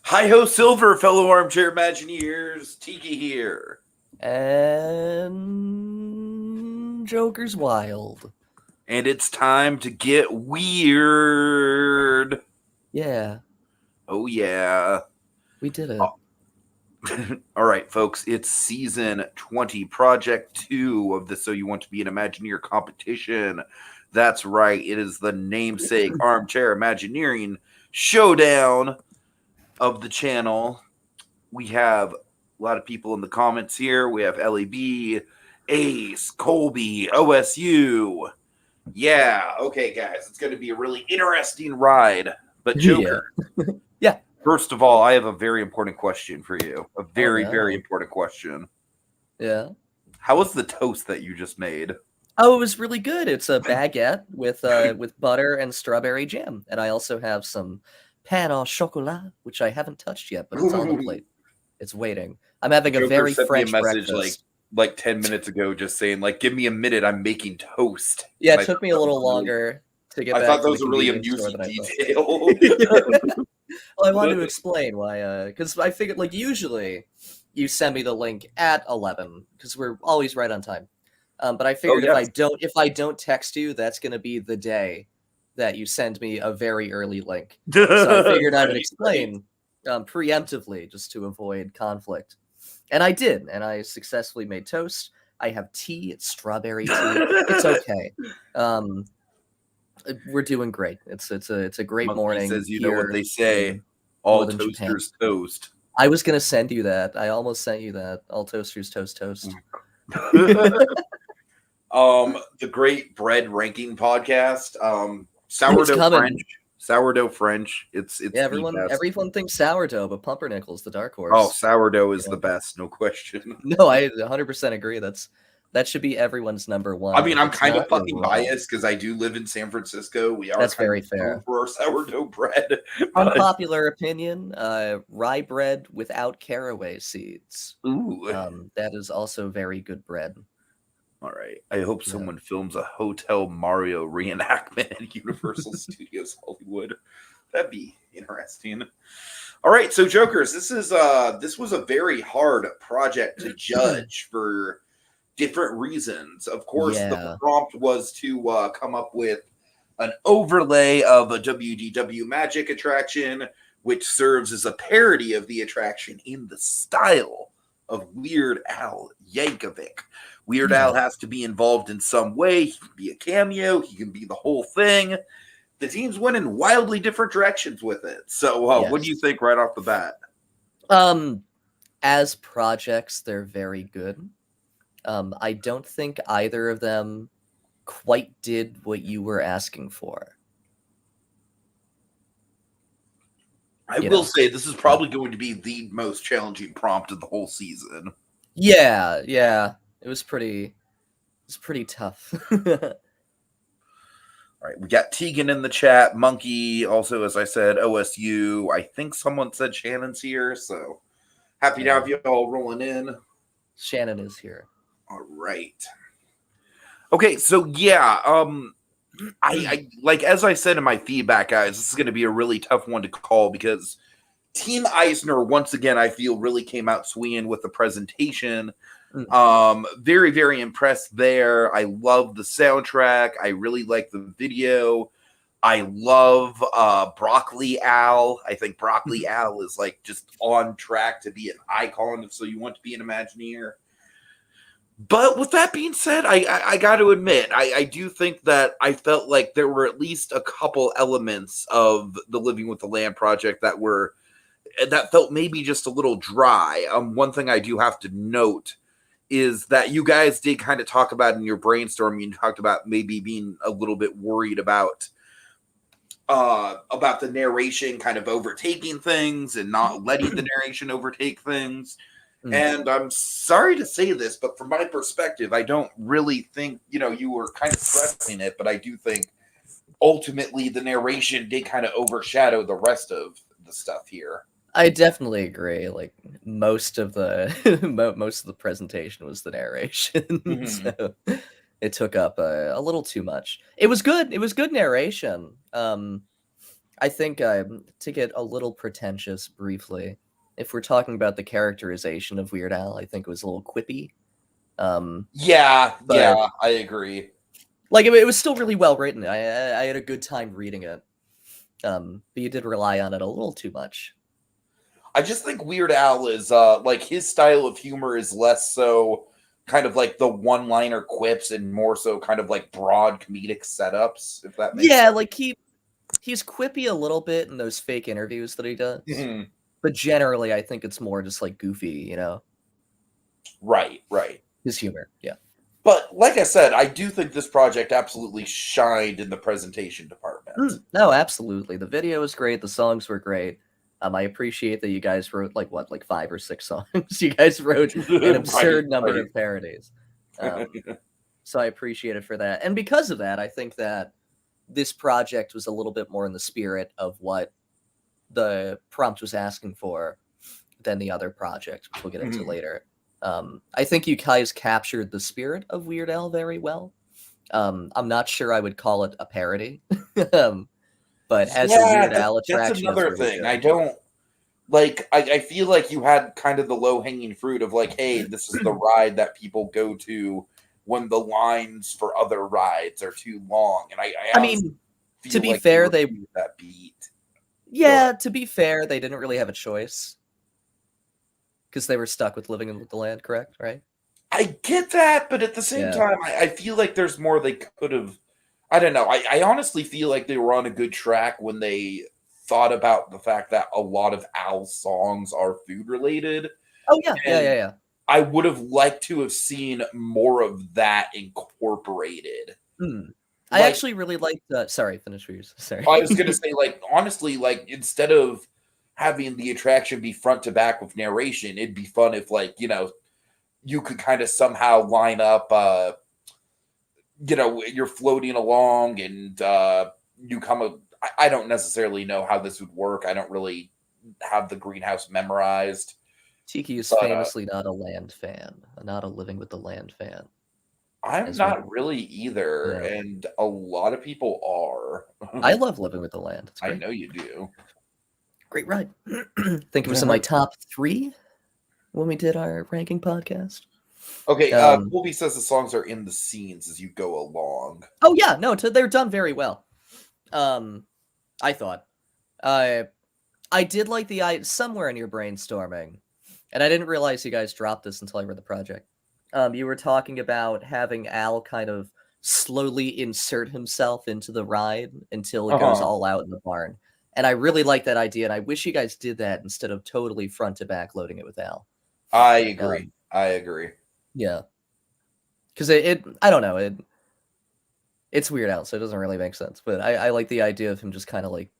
Hi-ho silver, fellow armchair Imagineers. Tiki here. And Joker's wild. And it's time to get weird. Yeah, Oh, yeah. we did it. Oh. All right, folks, it's season 20, project 2 of the So You Want to Be an Imagineer competition. That's right, it is the namesake armchair Imagineering showdown of the channel. We have a lot of people in the comments here. We have LAB, Ace, Colby, OSU. Yeah, okay, guys, it's going to be a really interesting ride. But Joker, Yeah. First of all, I have a very important question for you. A very, very important question. Yeah. How was the toast that you just made? Oh, it was really good. It's a baguette with butter and strawberry jam, and I also have some pain au chocolat, which I haven't touched yet, but it's on the plate. It's waiting. I'm having a very French breakfast. Like 10 minutes ago, just saying, like, give me a minute. I'm making toast. Yeah, it took me a little longer to get back. I thought that was a really amusing detail. Well, I wanted to explain why, because I figured, like, usually you send me the link at 11 because we're always right on time. But I figured if I don't text you, that's going to be the day that you send me a very early link. So I figured I would explain preemptively just to avoid conflict. And I did, and I successfully made toast. I have tea. It's strawberry tea. It's okay. We're doing great. It's a great Monkey morning. Says, you know what they say, all toasters toast. I was gonna send you that. I almost sent you that. All toasters toast. The great bread ranking podcast. Sourdough French. It's yeah, everyone thinks sourdough, but pumpernickel's the dark horse. Oh, sourdough is the best, no question. No, I 100% agree. That should be everyone's number one. I mean, I'm kind of fucking biased because I do live in San Francisco. That's very fair for our sourdough bread. Unpopular opinion: rye bread without caraway seeds. Ooh, that is also very good bread. All right. I hope someone films a Hotel Mario reenactment at Universal Studios Hollywood. That'd be interesting. All right, so Jokers, this was a very hard project to judge for different reasons. Of course, the prompt was to come up with an overlay of a WDW Magic attraction, which serves as a parody of the attraction in the style of Weird Al Yankovic. Weird Al has to be involved in some way. He can be a cameo. He can be the whole thing. The teams went in wildly different directions with it. So what do you think right off the bat? As projects, they're very good. I don't think either of them quite did what you were asking for. I will say this is probably going to be the most challenging prompt of the whole season. Yeah. It was pretty tough. All right, we got Tegan in the chat, Monkey, also, as I said, OSU. I think someone said Shannon's here, so happy to have you all rolling in. Shannon is here. All right. Okay, so I like, as I said in my feedback, guys, this is going to be a really tough one to call because Team Eisner, once again, I feel really came out swinging with the presentation. Very, very impressed there. I love the soundtrack. I really like the video. I love Broccoli Al. I think Broccoli Al is like just on track to be an icon. So you want to be an Imagineer. But with that being said, I got to admit, I do think that I felt like there were at least a couple elements of the Living with the Land project that felt maybe just a little dry. One thing I do have to note is that you guys did kind of talk about in your brainstorming, you talked about maybe being a little bit worried about the narration kind of overtaking things and not letting the narration overtake things. And I'm sorry to say this, but from my perspective, I don't really think, you were kind of stressing it, but I do think ultimately the narration did kind of overshadow the rest of the stuff here. I definitely agree. Like most of the presentation was the narration, so it took up a little too much. It was good. It was good narration. I think to get a little pretentious briefly, if we're talking about the characterization of Weird Al, I think it was a little quippy. Yeah, I agree. Like it was still really well written. I had a good time reading it. But you did rely on it a little too much. I just think Weird Al is like his style of humor is less so kind of like the one-liner quips and more so kind of like broad comedic setups, if that makes sense. Like he's quippy a little bit in those fake interviews that he does. Mm-hmm. But generally I think it's more just like goofy, you know. Right. His humor, yeah. But like I said, I do think this project absolutely shined in the presentation department. No, absolutely. The video was great. The songs were great. I appreciate that you guys wrote like 5 or 6 songs. You guys wrote an absurd number of parodies. So I appreciate it for that. And because of that, I think that this project was a little bit more in the spirit of what the prompt was asking for than the other project, which we'll get into later. I think you guys captured the spirit of Weird Al very well. I'm not sure I would call it a parody. But as a Weird Al attraction, that's another thing. I don't like. I feel like you had kind of the low hanging fruit of like, hey, this is the ride that people go to when the lines for other rides are too long. And I mean, to be fair, they that beat. Yeah, to be fair, they didn't really have a choice because they were stuck with Living with the Land, correct? Right? I get that, but at the same time, I feel like there's more they could have. I don't know. I honestly feel like they were on a good track when they thought about the fact that a lot of Al's songs are food related. Oh yeah. I would have liked to have seen more of that incorporated. I actually really liked sorry, finish for yours. Sorry. I was gonna say, like, honestly, like, instead of having the attraction be front to back with narration, it'd be fun if, like, you know, you could kind of somehow line up you know, you're floating along and you come I don't necessarily know how this would work. I don't really have the greenhouse memorized. Tiki is famously not a land fan, not a Living with the Land fan. I'm not really either, and a lot of people are. I love Living with the Land. I know you do. Great ride. I think it was in my top 3 when we did our ranking podcast. Okay, Colby says the songs are in the scenes as you go along. Oh yeah, no, they're done very well. I thought. I did like the somewhere in your brainstorming, and I didn't realize you guys dropped this until I read the project. You were talking about having Al kind of slowly insert himself into the ride until it goes all out in the barn. And I really like that idea, and I wish you guys did that instead of totally front to back loading it with Al. I agree. Yeah. Because I don't know, it's Weird Al, so it doesn't really make sense. But I like the idea of him just kind of like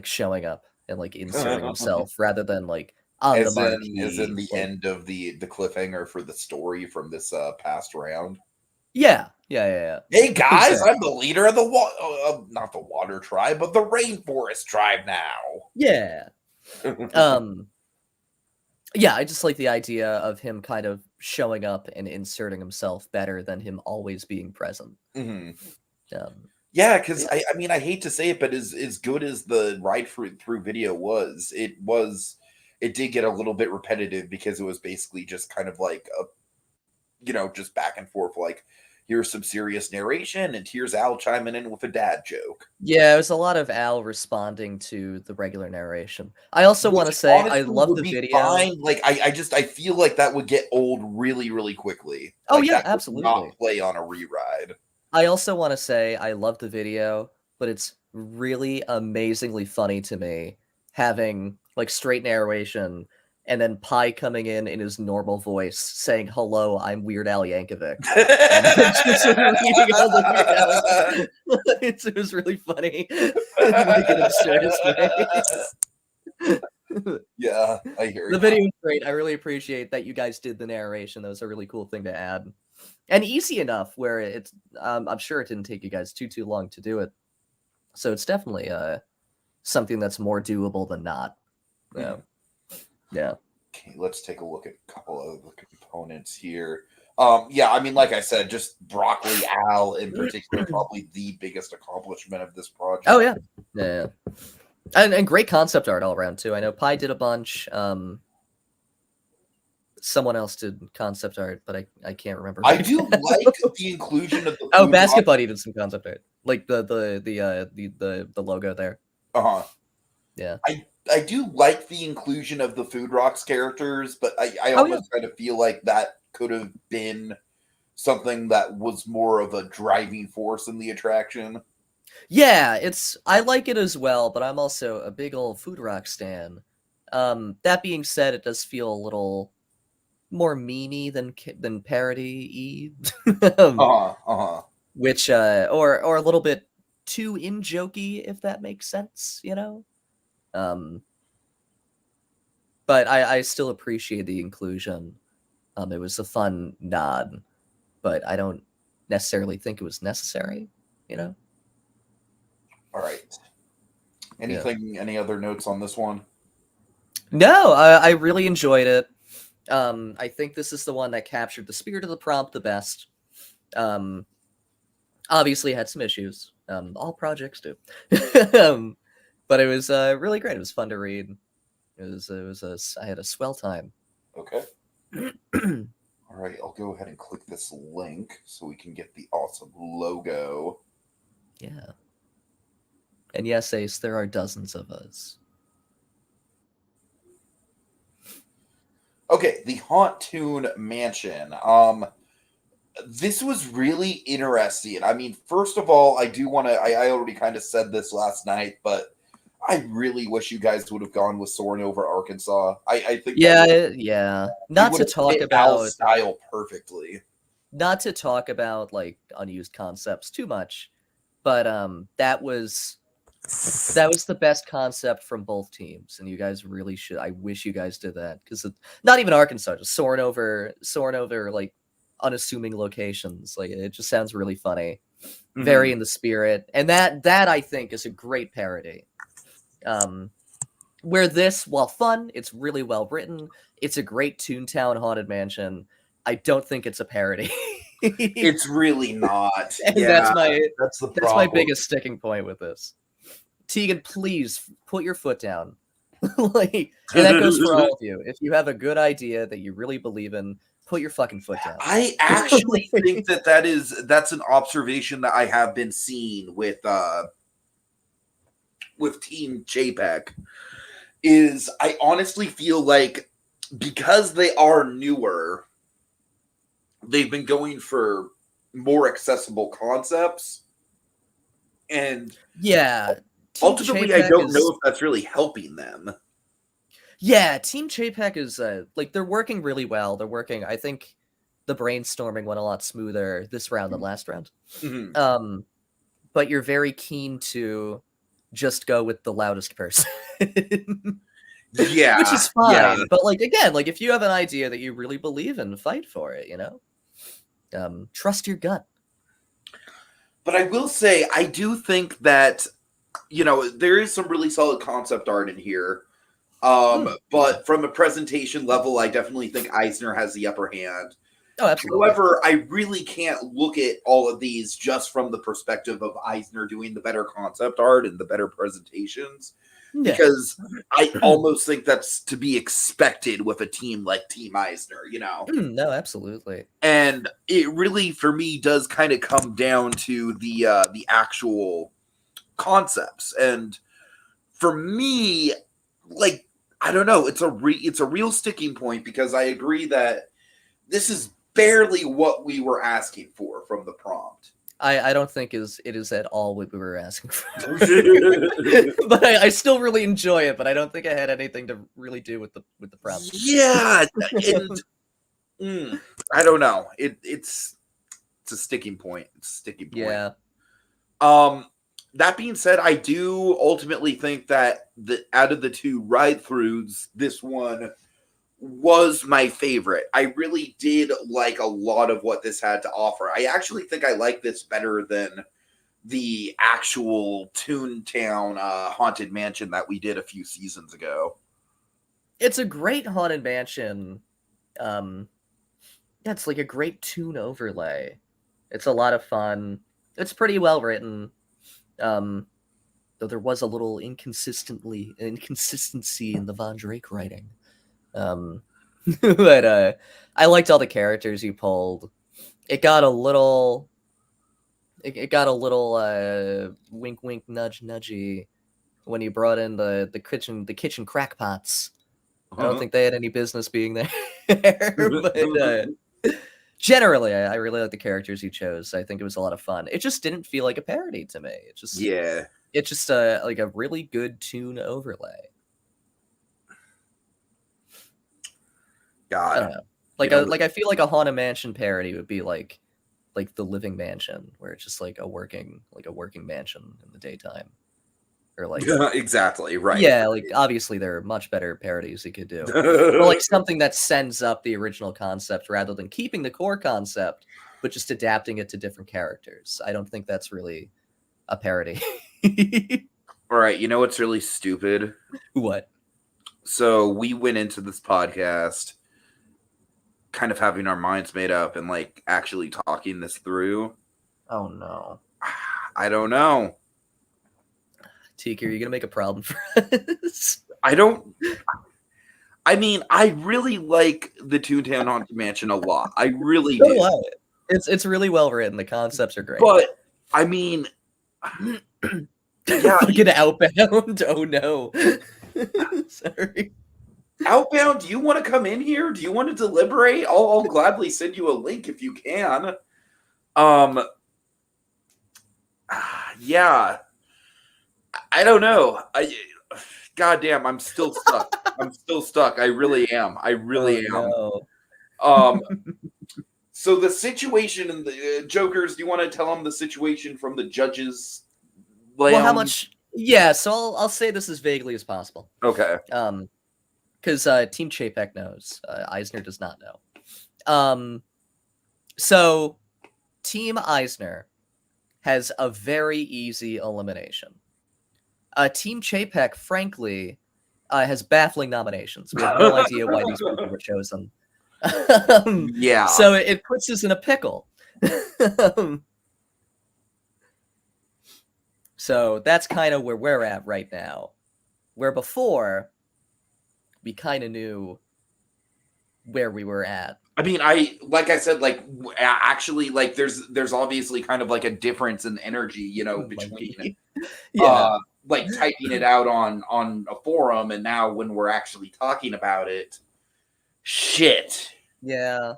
showing up and like inserting himself rather than like on the marquee. As in the end of the cliffhanger for the story from this past round. Yeah. Hey guys, I'm the leader of the not the water tribe, but the rainforest tribe now. Yeah. Yeah, I just like the idea of him kind of showing up and inserting himself better than him always being present. Yeah, because I mean, I hate to say it, but as good as the ride through video was, it did get a little bit repetitive because it was basically just kind of like a, you know, just back and forth, like, here's some serious narration and here's Al chiming in with a dad joke. Yeah, it was a lot of Al responding to the regular narration. I also want to say I love the video. Fine. Like I feel like that would get old really, really quickly. Oh like, yeah, absolutely. Not play on a re-ride. I also want to say I love the video, but it's really amazingly funny to me having like straight narration and then Pi coming in his normal voice saying, "Hello, I'm Weird Al Yankovic." Just reading all the Weird Al. It was really funny. Like an absurdist way. Yeah, I hear the video is great. I really appreciate that you guys did the narration. That was a really cool thing to add. And easy enough where it's I'm sure it didn't take you guys too long to do it. So it's definitely something that's more doable than not. Yeah. Okay, let's take a look at a couple of the components here. Yeah, I mean, like I said, just Broccoli Al in particular, probably the biggest accomplishment of this project. Oh yeah, yeah. And great concept art all around too. I know Pi did a bunch. Someone else did concept art, but I can't remember. I do like the inclusion of the Oh, Basket Buddy did some concept art, like the logo there. Yeah. I do like the inclusion of the Food Rocks characters, but I almost kind of feel like that could have been something that was more of a driving force in the attraction. Yeah, I like it as well, but I'm also a big old Food Rock stan. That being said, it does feel a little more memey than parody-y. Which or a little bit too in jokey, if that makes sense, you know. But I still appreciate the inclusion. It was a fun nod, but I don't necessarily think it was necessary, you know. All right. Any other notes on this one? No, I really enjoyed it. I think this is the one that captured the spirit of the prompt the best. Obviously had some issues. All projects do. But it was really great. It was fun to read. I had a swell time. Okay. All right, I'll go ahead and click this link so we can get the awesome logo. Yeah. And yes, Ace, there are dozens of us. Okay, the Hauntoon Mansion. This was really interesting. I mean, first of all, I do want to. I already kind of said this last night, but I really wish you guys would have gone with Soaring Over Arkansas. I think. Yeah. Not to talk about style perfectly. Not to talk about like unused concepts too much, but that was the best concept from both teams, and you guys really should. I wish you guys did that, because not even Arkansas, just soaring over like unassuming locations. Like, it just sounds really funny, very in the spirit, and that I think is a great parody. Where this, while fun, it's really well written. It's a great Toontown Haunted Mansion. I don't think it's a parody. It's really not. And yeah, that's my biggest sticking point with this. Tegan, please put your foot down. Like, and that goes for all of you. If you have a good idea that you really believe in, put your fucking foot down. I actually think that's an observation that I have been seeing with Team JPEG. Is I honestly feel like, because they are newer, they've been going for more accessible concepts, and ultimately, I don't know if that's really helping them. Yeah, Team JPEG is like, they're working really well. They're working. I think the brainstorming went a lot smoother this round than last round. But you're very keen to just go with the loudest person. Yeah, which is fine. Yeah. But like, again, like, if you have an idea that you really believe in, fight for it. You know, trust your gut. But I will say, I do think that, you know, there is some really solid concept art in here. But from a presentation level, I definitely think Eisner has the upper hand. Oh, absolutely. However, I really can't look at all of these just from the perspective of Eisner doing the better concept art and the better presentations, because I almost think that's to be expected with a team like Team Eisner, you know? No, absolutely. And it really, for me, does kind of come down to the actual concepts. And for me, like, I don't know, it's a real sticking point, because I agree that this is barely what we were asking for from the prompt. I don't think it is at all what we were asking for. But I still really enjoy it, but I don't think I had anything to really do with the prompt. Yeah, and I don't know. It's a sticking point. It's a sticking point. Yeah. That being said, I do ultimately think that out of the two ride-throughs, this one was my favorite. I really did like a lot of what this had to offer. I actually think I like this better than the actual Toontown Haunted Mansion that we did a few seasons ago. It's a great Haunted Mansion. Yeah, it's like a great tune overlay. It's a lot of fun. It's pretty well written. Though there was a little inconsistency in the Von Drake writing. But I liked all the characters you pulled. It got a little wink wink nudge nudgy when you brought in the kitchen crackpots. I don't think they had any business being there. But generally, I really like the characters you chose. I think it was a lot of fun. It just didn't feel like a parody to me. It's just like a really good tune overlay. God, I don't know. Like I feel like a Haunted Mansion parody would be like the Living Mansion, where it's just like a working mansion in the daytime, or like exactly right. Yeah, like obviously there are much better parodies you could do, or like something that sends up the original concept rather than keeping the core concept, but just adapting it to different characters. I don't think that's really a parody. All right, you know what's really stupid? What? So we went into this podcast kind of having our minds made up and like actually talking this through. Oh no. I don't know. Tiki, are you gonna make a problem for us? I mean, I really like the Toontown Haunted Mansion a lot. I really do. It's really well written. The concepts are great. But I mean, yeah, get Outbound. Oh no. Sorry. Outbound, do you want to come in here? Do you want to deliberate? I'll gladly send you a link if you can. Yeah. I don't know. Goddamn, I'm still stuck. I'm still stuck. I really am. I really am. No. So the situation in the Jokers, do you want to tell them the situation from the judges' lounge? Well, how much? Yeah, so I'll say this as vaguely as possible. Okay. Because Team Chapek knows. Eisner does not know. So Team Eisner has a very easy elimination. Team Chapek, frankly, has baffling nominations. We have no idea why these people were chosen. Yeah. So it puts us in a pickle. So that's kind of where we're at right now. Where before, we kind of knew where we were at. I mean, like I said, like actually, like there's obviously kind of like a difference in energy, you know, between like typing it out on a forum and now when we're actually talking about it. Shit. Yeah.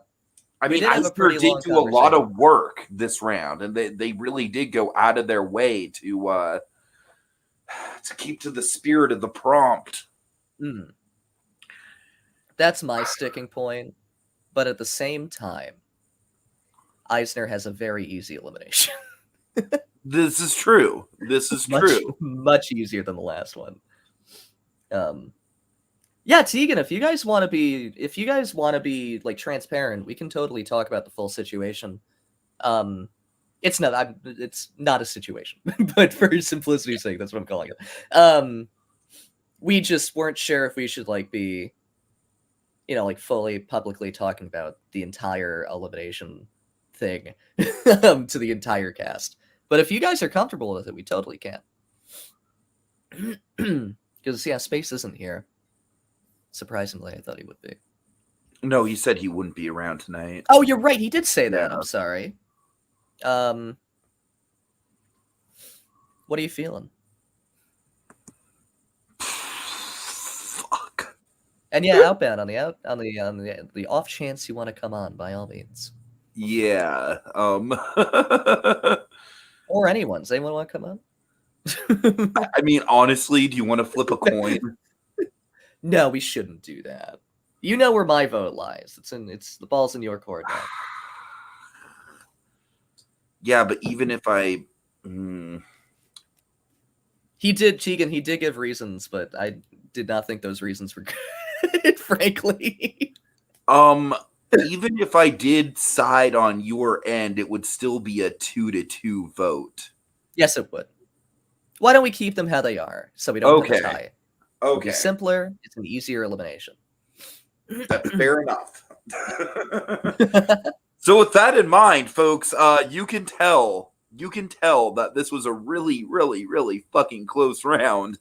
I mean, Eisner did do a lot of work this round, and they really did go out of their way to keep to the spirit of the prompt. Mm. That's my sticking point. But at the same time, Eisner has a very easy elimination. This is true. This is true. Much easier than the last one. Yeah, Tegan, if you guys want to be like transparent, we can totally talk about the full situation. It's not a situation, but for simplicity's sake, that's what I'm calling it. We just weren't sure if we should like be, you know, like fully publicly talking about the entire elimination thing to the entire cast. But if you guys are comfortable with it, we totally can. Because yeah, Space isn't here. Surprisingly, I thought he would be. No, he said he wouldn't be around tonight. Oh, you're right. He did say that. I'm sorry. What are you feeling? Fuck. And yeah, Outbound on the off chance you want to come on, by all means. Yeah. Or anyone. Does anyone want to come on? I mean, honestly, do you want to flip a coin? No, we shouldn't do that. You know where my vote lies. It's the ball's in your court now. Yeah, but even if I He did give reasons, but I did not think those reasons were good, frankly. Even if I did side on your end, it would still be a 2-2 vote. Yes, it would. Why don't we keep them how they are so we don't have a tie? Okay. It's simpler. It's an easier elimination. That's fair enough. So with that in mind, folks, you can tell that this was a really, really, really fucking close round.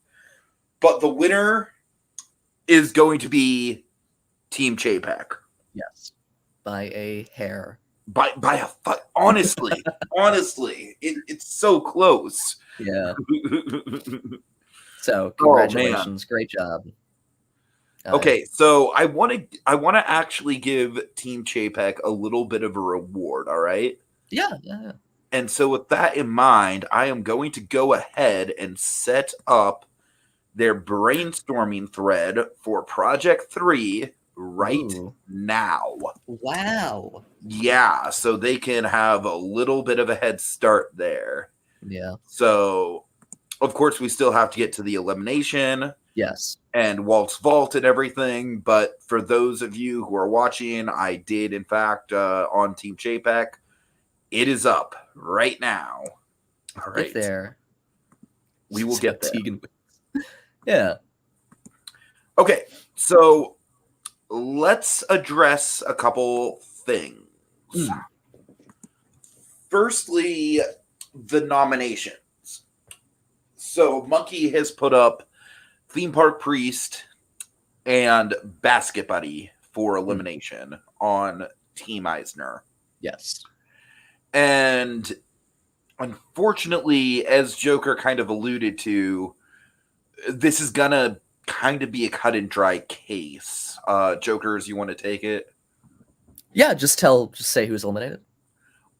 But the winner is going to be Team Chapek. Yes, by a hair. By honestly, it's so close. Yeah. So congratulations, great job. Okay, so I want to actually give Team Chapek a little bit of a reward. All right. Yeah. And so with that in mind, I am going to go ahead and set up their brainstorming thread for Project 3 now. Wow. Yeah, so they can have a little bit of a head start there. Yeah. So, of course, we still have to get to the elimination. Yes. And Walt's Vault and everything. But for those of you who are watching, I did, in fact, on Team Chapek. It is up right now. All right. Get there. We will get there. Yeah. Okay, so let's address a couple things. Firstly, the nominations. So Monkey has put up Theme Park Priest and Basket Buddy for elimination on Team Eisner. Yes. And unfortunately, as Joker kind of alluded to, this is going to kind of be a cut and dry case. Jokers, you want to take it? Yeah, just say who's eliminated.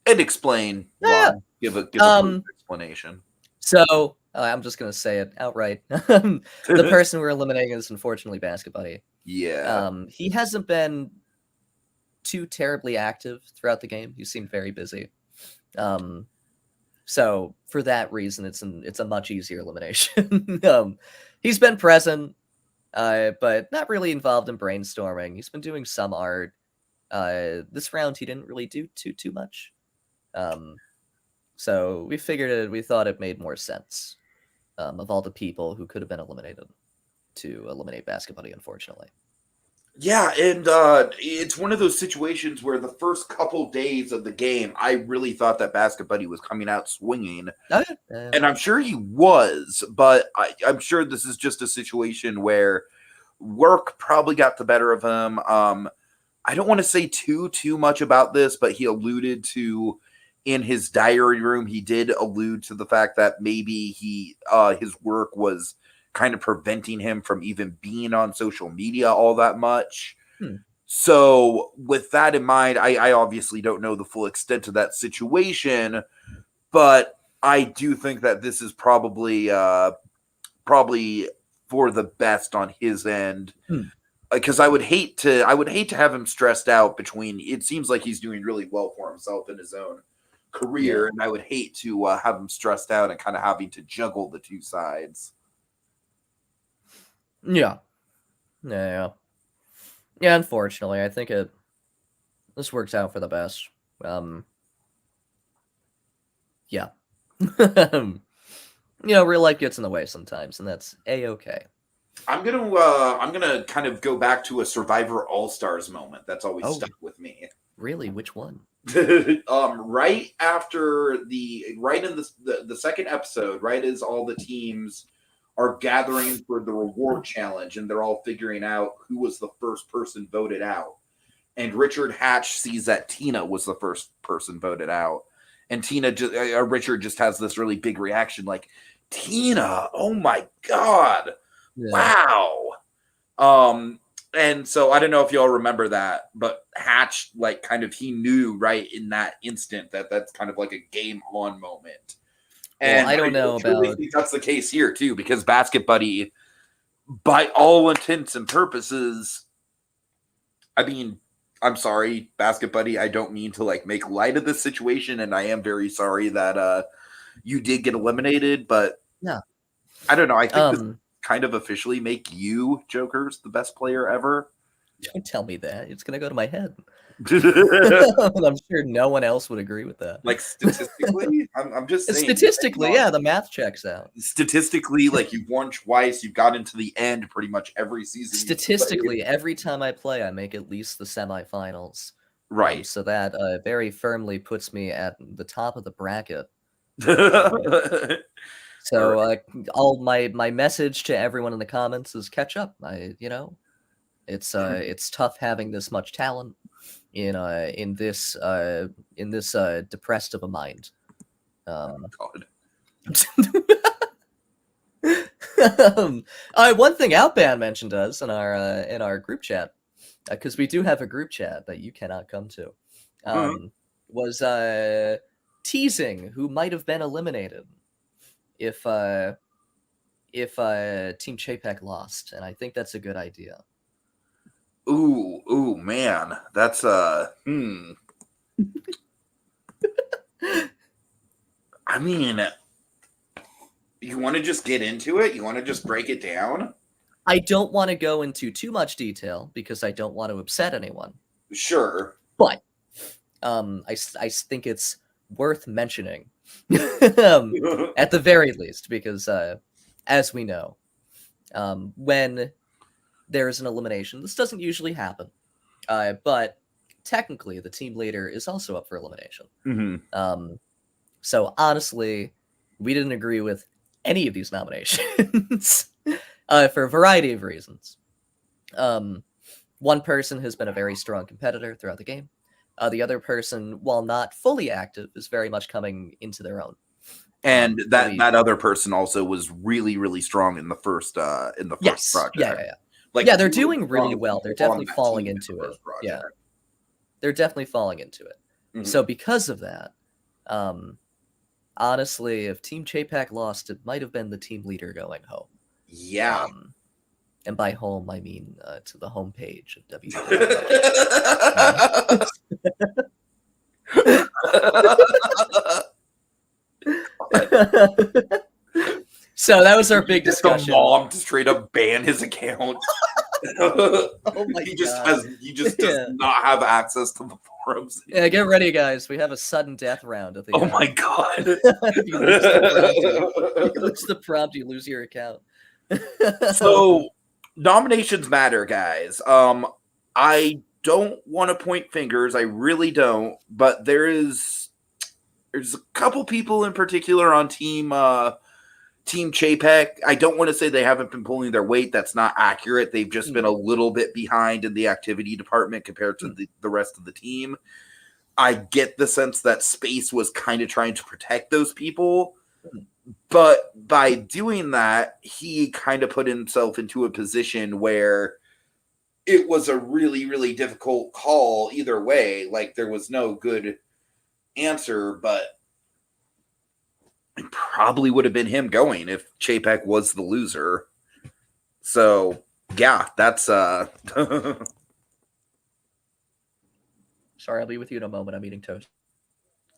And explain why. Give a brief explanation. So, I'm just going to say it outright. The person we're eliminating is unfortunately Basket Buddy. Yeah. He hasn't been too terribly active throughout the game. He seemed very busy. So for that reason, it's a much easier elimination. He's been present, but not really involved in brainstorming. He's been doing some art. This round, he didn't really do too much. So we thought it made more sense of all the people who could have been eliminated to eliminate Basket Buddy, unfortunately. Yeah, and it's one of those situations where the first couple days of the game, I really thought that Basket Buddy was coming out swinging. And I'm sure he was, but I'm sure this is just a situation where work probably got the better of him. I don't want to say too much about this, but he alluded to in his diary room, he did allude to the fact that maybe his work was kind of preventing him from even being on social media all that much. So with that in mind, I obviously don't know the full extent of that situation, but I do think that this is probably for the best on his end. Because I would hate to have him stressed out between, it seems like he's doing really well for himself in his own career, and I would hate to have him stressed out and kind of having to juggle the two sides. Yeah, unfortunately, I think this works out for the best. Yeah. Real life gets in the way sometimes, and that's a-okay. I'm gonna kind of go back to a Survivor All-Stars moment that's always stuck with me. Really? Which one? Right after in the second episode, right as all the teams are gathering for the reward challenge, and they're all figuring out who was the first person voted out. And Richard Hatch sees that Tina was the first person voted out, and Richard just has this really big reaction, like, Tina, oh my god, wow. And so I don't know if y'all remember that, but Hatch, like, kind of, he knew right in that instant that that's kind of like a game on moment. And I don't know about. I think that's the case here too, because Basket Buddy, by all intents and purposes, I mean, I'm sorry, Basket Buddy, I don't mean to like make light of this situation, and I am very sorry that you did get eliminated, but yeah, I don't know. I think this kind of officially make you, Jokers, the best player ever. Don't tell me that. It's gonna go to my head. And I'm sure no one else would agree with that. Like statistically, I'm just saying. Statistically, yeah, the math checks out. Statistically, like you've won twice, you've got into the end pretty much every season. Statistically, every time I play, I make at least the semifinals. Right. So that very firmly puts me at the top of the bracket. So all my message to everyone in the comments is catch up. It's tough having this much talent in this depressed of a mind. God. One thing Outbound mentioned us in our group chat, because we do have a group chat that you cannot come to, was teasing who might have been eliminated if Team Chapek lost, and I think that's a good idea. Ooh, man, that's I mean, you want to just get into it? You want to just break it down? I don't want to go into too much detail because I don't want to upset anyone. Sure. But I think it's worth mentioning at the very least, because as we know, when there is an elimination, this doesn't usually happen, but technically the team leader is also up for elimination. So honestly, we didn't agree with any of these nominations for a variety of reasons. One person has been a very strong competitor throughout the game. The other person, while not fully active, is very much coming into their own. And that other person also was really, really strong in the first project. Yeah. Like, yeah, they're doing really well. They're definitely falling into it. Yeah, they're definitely falling into it. So because of that, honestly, if Team Chapek lost, it might have been the team leader going home. Yeah. And by home, I mean to the homepage of WWE. So that was our big discussion. The mom to straight up ban his account. Oh my God. He just does not have access to the forums. Yeah, get ready, guys. We have a sudden death round at the end. Oh my God. If you lose the prompt, you lose your account. So nominations matter, guys. I don't want to point fingers. I really don't. But there's a couple people in particular on Team Chapek. I don't want to say they haven't been pulling their weight. That's not accurate. They've just been a little bit behind in the activity department compared to the rest of the team. I get the sense that Space was kind of trying to protect those people. But by doing that, he kind of put himself into a position where it was a really, really difficult call either way. Like, there was no good answer, but it probably would have been him going if Chapek was the loser. So, yeah, that's... Sorry, I'll be with you in a moment. I'm eating toast.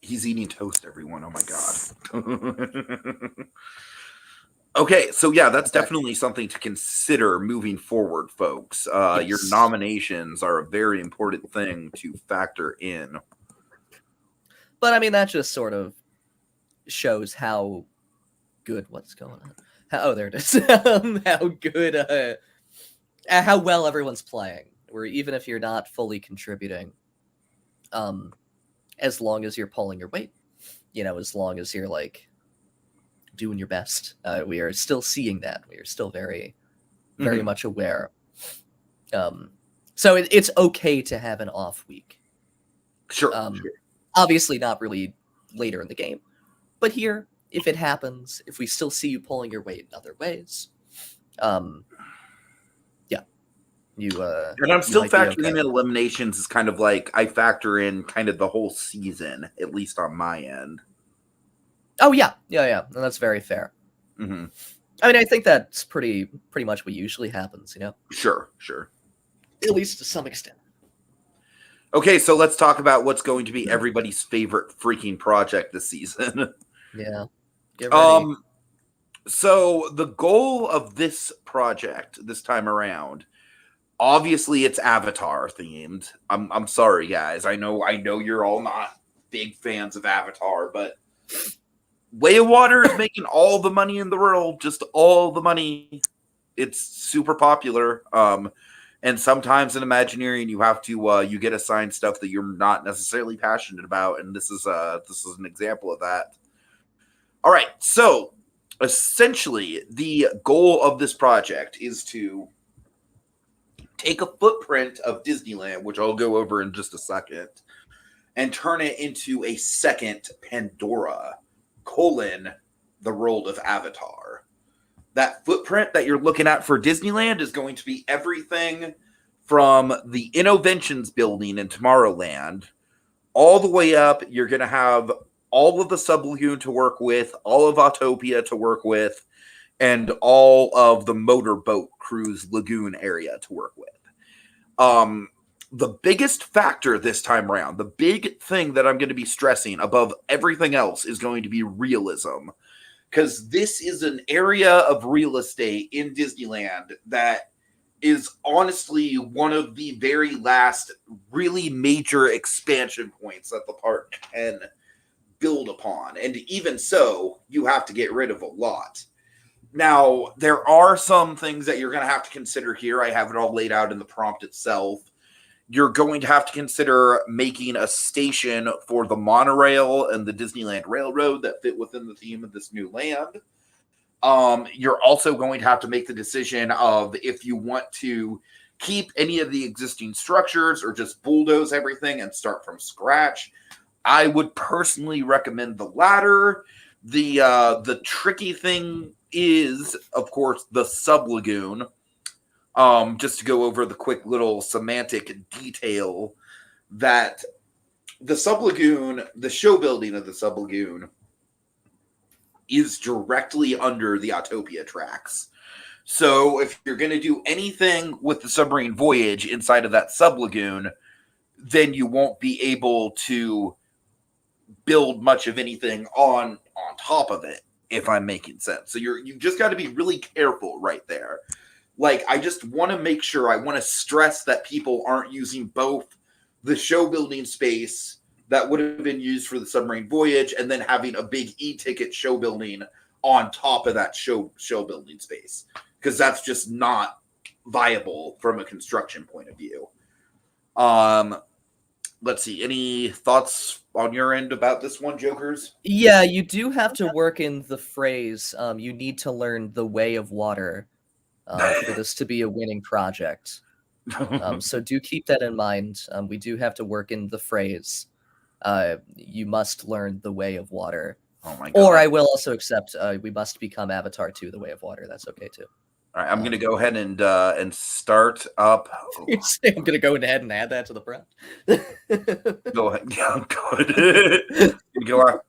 He's eating toast, everyone. Oh, my God. Okay, so yeah, that's definitely something to consider moving forward, folks. Yes. Your nominations are a very important thing to factor in. But, I mean, that just sort of shows how good what's going on. There it is. How good, how well everyone's playing. Where even if you're not fully contributing, as long as you're pulling your weight, as long as you're like doing your best, we are still seeing that. We are still very, very much aware. So it's okay to have an off week. Sure. Obviously not really later in the game, but here, if it happens, if we still see you pulling your weight in other ways, and I'm still factoring in eliminations as kind of like I factor in kind of the whole season, at least on my end. Oh yeah, and that's very fair. I mean, I think that's pretty much what usually happens, Sure. At least to some extent. Okay, so let's talk about what's going to be everybody's favorite freaking project this season. Yeah. Get ready. So the goal of this project this time around Obviously, it's Avatar themed. I'm sorry, guys. I know you're all not big fans of Avatar, but Way of Water is making all the money in the world, just all the money. It's super popular. And sometimes in Imagineering, you have to you get assigned stuff that you're not necessarily passionate about, and this is an example of that. All right, so essentially, the goal of this project is to take a footprint of Disneyland, which I'll go over in just a second, and turn it into a second Pandora, the world of Avatar. That footprint that you're looking at for Disneyland is going to be everything from the Innovations building in Tomorrowland all the way up. You're going to have all of the Sublagoon to work with, all of Autopia to work with, and all of the motorboat cruise lagoon area to work with. The biggest factor this time around, the big thing that I'm going to be stressing above everything else, is going to be realism. Because this is an area of real estate in Disneyland that is honestly one of the very last really major expansion points that the park can build upon. And even so, you have to get rid of a lot. Now, there are some things that you're going to have to consider here. I have it all laid out in the prompt itself. You're going to have to consider making a station for the monorail and the Disneyland Railroad that fit within the theme of this new land. You're also going to have to make the decision of if you want to keep any of the existing structures or just bulldoze everything and start from scratch. I would personally recommend the latter. The tricky thing is, of course, the Sublagoon. Just to go over the quick little semantic detail, that the Sublagoon, the show building of the Sublagoon, is directly under the Autopia tracks. So if you're going to do anything with the submarine voyage inside of that Sublagoon, then you won't be able to build much of anything on top of it, if I'm making sense. So you just got to be really careful right there. Like, I just want to make sure, I want to stress that people aren't using both the show building space that would have been used for the submarine voyage and then having a big e-ticket show building on top of that show building space. Because that's just not viable from a construction point of view. Let's see. Any thoughts on your end about this one, Jokers? Yeah, you do have to work in the phrase, you need to learn the way of water. For this to be a winning project. So do keep that in mind. We do have to work in the phrase, you must learn the way of water. Oh my God. Or I will also accept, we must become Avatar 2, the way of water. That's okay too. All right, I'm going to go ahead and start up. I'm going to go ahead and add that to the prompt. Go ahead. Yeah, good.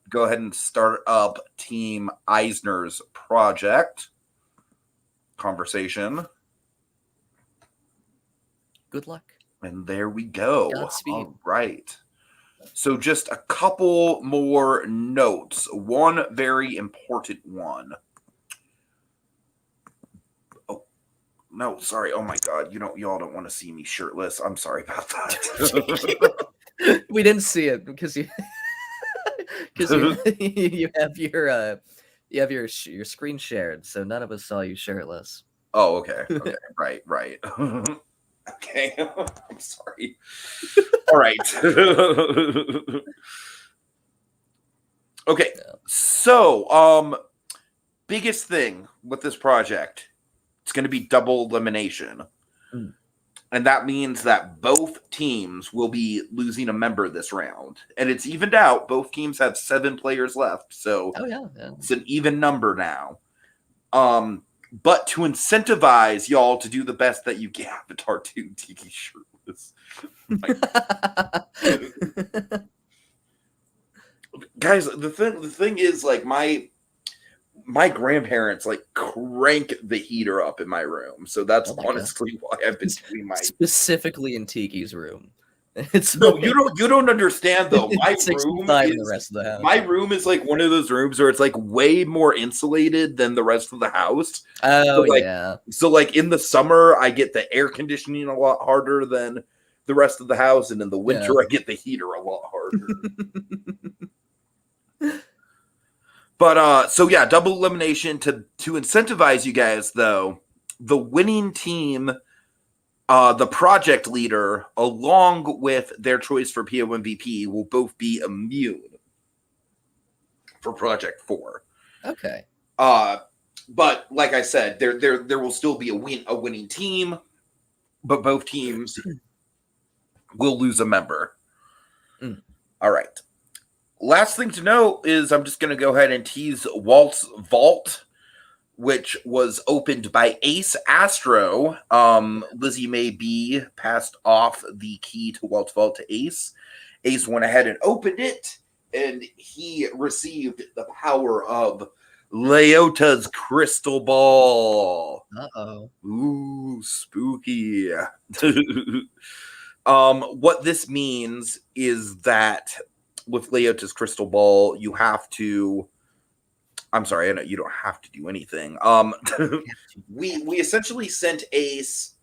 Go ahead and start up Team Eisner's project. Conversation. Good luck. And there we go. Godspeed. All right. So just a couple more notes. One very important one. Oh, no, sorry. Oh my God. Y'all don't want to see me shirtless. I'm sorry about that. We didn't see it because you you have your screen shared, so none of us saw you shirtless. Oh, okay. Okay. Right. Okay. I'm sorry. All right. Okay. So, biggest thing with this project, it's going to be double elimination. And that means that both teams will be losing a member this round. And it's evened out. Both teams have 7 players left. So It's an even number now. But to incentivize y'all to do the best that you can, Avatar 2 Tiki shirtless. Guys, the thing is, like, my grandparents crank the heater up in my room, so that's honestly why I've been doing my specifically in Tiki's room. It's no, you don't understand though. My 65 in the rest of the house. My room is like one of those rooms where it's like way more insulated than the rest of the house. Oh, so, yeah. So like in the summer, I get the air conditioning a lot harder than the rest of the house, and in the winter, I get the heater a lot harder. But so yeah, double elimination to incentivize you guys though. The winning team, the project leader, along with their choice for PO MVP, will both be immune for Project 4. Okay. But like I said, there will still be a winning team, but both teams will lose a member. All right. Last thing to know is I'm just going to go ahead and tease Walt's Vault, which was opened by Ace Astro. Lizzie May B passed off the key to Walt's Vault to Ace. Ace went ahead and opened it, and he received the power of Leota's crystal ball. Uh-oh. Ooh, spooky. What this means is that with Leota's crystal ball, you have to... I'm sorry, I know you don't have to do anything. We essentially sent Ace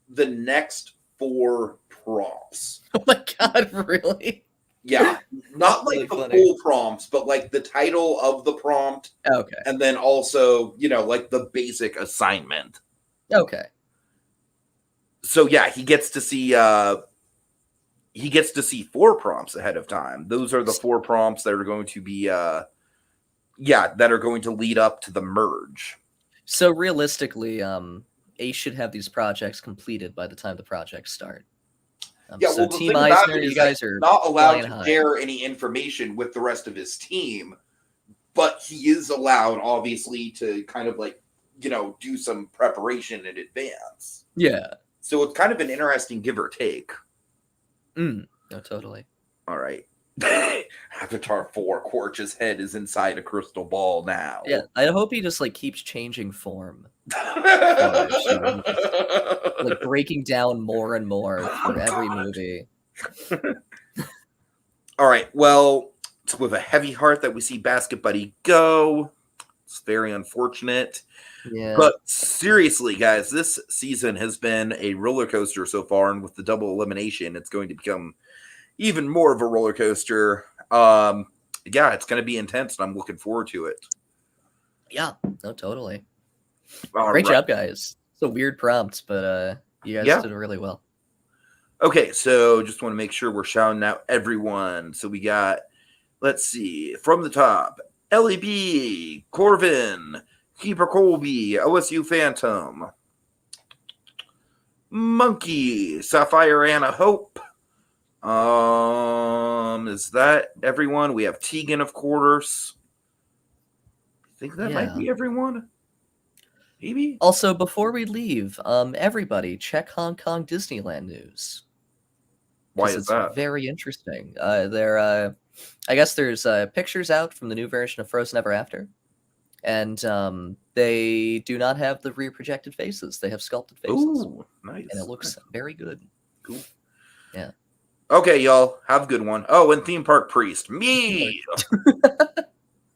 the next 4 prompts. Oh my god, really? Yeah, not like the full prompts, but like the title of the prompt. Okay. And then also, like the basic assignment. Okay. So yeah, he gets to see 4 prompts ahead of time. Those are the 4 prompts that are going to be that are going to lead up to the merge. So realistically, Ace should have these projects completed by the time the projects start. So Team Eisner, you guys are not allowed to share any information with the rest of his team, but he is allowed, obviously, to kind of like, do some preparation in advance. Yeah. So it's kind of an interesting give or take. No, totally. All right. Avatar 4, Quarch's head is inside a crystal ball now. Yeah, I hope he just like keeps changing form. Like breaking down more and more for every movie. All right, well, it's with a heavy heart that we see Basket Buddy go. It's very unfortunate. Yeah. But seriously, guys, this season has been a roller coaster so far, and with the double elimination, it's going to become even more of a roller coaster. Yeah, it's going to be intense, and I'm looking forward to it. Yeah, no, totally. All Great right. job, guys. It's a weird prompt, but you guys did really well. Okay, so just want to make sure we're shouting out everyone. So we got, let's see, from the top, LEB, Corvin, Keeper Colby, OSU Phantom, Monkey, Sapphire Anna Hope. Is that everyone? We have Tegan, of course. I think that might be everyone. Maybe. Also, before we leave, everybody check Hong Kong Disneyland news. Why is that? Very interesting. I guess there's pictures out from the new version of Frozen Ever After, and they do not have the reprojected faces. They have sculpted faces. Ooh, nice. And it looks very good. Cool. Yeah. Okay, y'all. Have a good one. Oh, and Theme Park Priest. Me!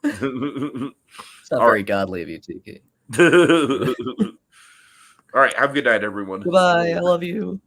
It's not very godly of you, Tiki. All right. Have a good night, everyone. Goodbye. I love you.